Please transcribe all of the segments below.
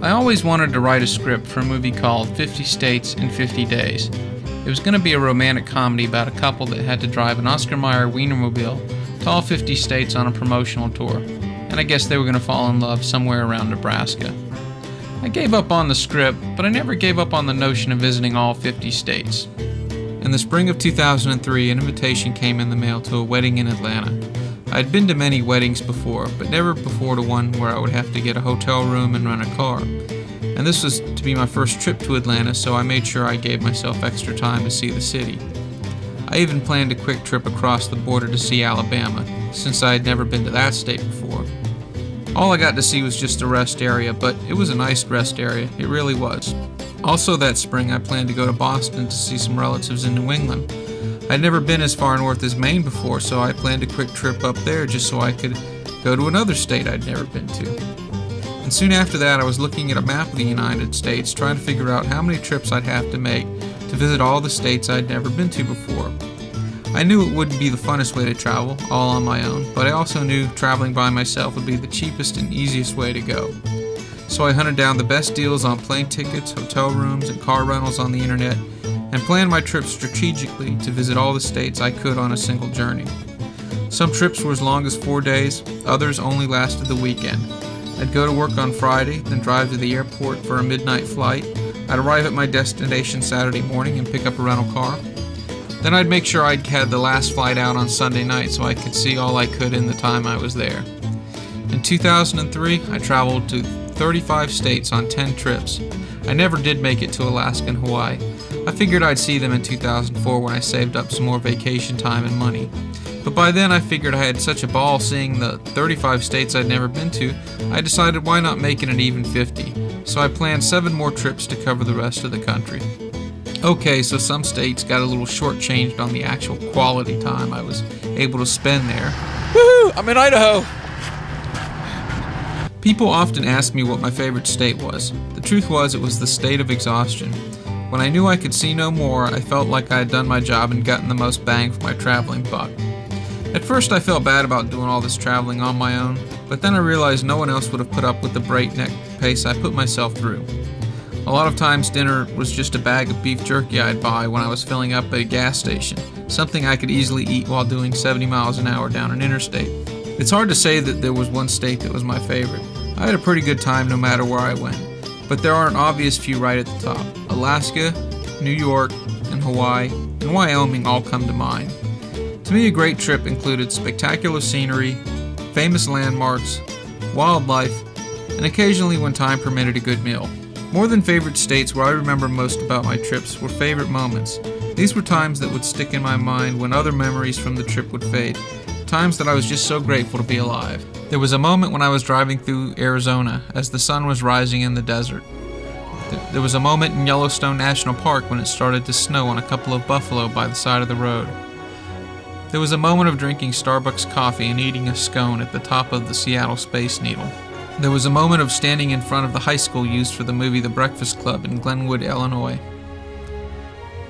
I always wanted to write a script for a movie called 50 States in 50 Days. It was going to be a romantic comedy about a couple that had to drive an Oscar Mayer Wienermobile to all 50 states on a promotional tour, and I guess they were going to fall in love somewhere around Nebraska. I gave up on the script, but I never gave up on the notion of visiting all 50 states. In the spring of 2003, an invitation came in the mail to a wedding in Atlanta. I had been to many weddings before, but never before to one where I would have to get a hotel room and rent a car. And this was to be my first trip to Atlanta, so I made sure I gave myself extra time to see the city. I even planned a quick trip across the border to see Alabama, since I had never been to that state before. All I got to see was just a rest area, but it was a nice rest area, it really was. Also that spring, I planned to go to Boston to see some relatives in New England. I'd never been as far north as Maine before, so I planned a quick trip up there just so I could go to another state I'd never been to. And soon after that, I was looking at a map of the United States, trying to figure out how many trips I'd have to make to visit all the states I'd never been to before. I knew it wouldn't be the funnest way to travel, all on my own, but I also knew traveling by myself would be the cheapest and easiest way to go. So I hunted down the best deals on plane tickets, hotel rooms, and car rentals on the internet, and planned my trips strategically to visit all the states I could on a single journey. Some trips were as long as 4 days, others only lasted the weekend. I'd go to work on Friday, then drive to the airport for a midnight flight. I'd arrive at my destination Saturday morning and pick up a rental car. Then I'd make sure I'd had the last flight out on Sunday night so I could see all I could in the time I was there. In 2003, I traveled to 35 states on 10 trips. I never did make it to Alaska and Hawaii. I figured I'd see them in 2004 when I saved up some more vacation time and money. But by then I figured I had such a ball seeing the 35 states I'd never been to, I decided why not make it an even 50. So I planned 7 more trips to cover the rest of the country. Okay, so some states got a little shortchanged on the actual quality time I was able to spend there. Woohoo! I'm in Idaho! People often ask me what my favorite state was. The truth was, it was the state of exhaustion. When I knew I could see no more, I felt like I had done my job and gotten the most bang for my traveling buck. At first I felt bad about doing all this traveling on my own, but then I realized no one else would have put up with the breakneck pace I put myself through. A lot of times dinner was just a bag of beef jerky I'd buy when I was filling up at a gas station, something I could easily eat while doing 70 miles an hour down an interstate. It's hard to say that there was one state that was my favorite. I had a pretty good time no matter where I went, but there are an obvious few right at the top. Alaska, New York, and Hawaii, and Wyoming all come to mind. To me, a great trip included spectacular scenery, famous landmarks, wildlife, and occasionally, when time permitted, a good meal. More than favorite states, what I remember most about my trips were favorite moments. These were times that would stick in my mind when other memories from the trip would fade. Times that I was just so grateful to be alive. There was a moment when I was driving through Arizona as the sun was rising in the desert. There was a moment in Yellowstone National Park when it started to snow on a couple of buffalo by the side of the road. There was a moment of drinking Starbucks coffee and eating a scone at the top of the Seattle Space Needle. There was a moment of standing in front of the high school used for the movie The Breakfast Club in Glenwood, Illinois.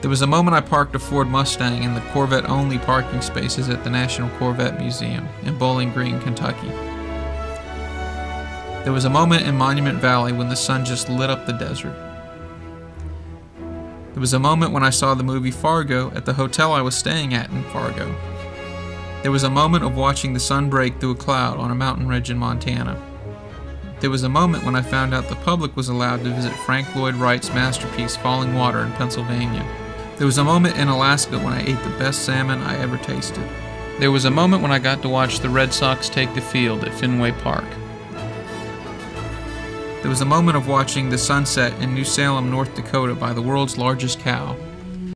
There was a moment I parked a Ford Mustang in the Corvette-only parking spaces at the National Corvette Museum in Bowling Green, Kentucky. There was a moment in Monument Valley when the sun just lit up the desert. There was a moment when I saw the movie Fargo at the hotel I was staying at in Fargo. There was a moment of watching the sun break through a cloud on a mountain ridge in Montana. There was a moment when I found out the public was allowed to visit Frank Lloyd Wright's masterpiece Falling Water in Pennsylvania. There was a moment in Alaska when I ate the best salmon I ever tasted. There was a moment when I got to watch the Red Sox take the field at Fenway Park. There was a moment of watching the sunset in New Salem, North Dakota by the world's largest cow.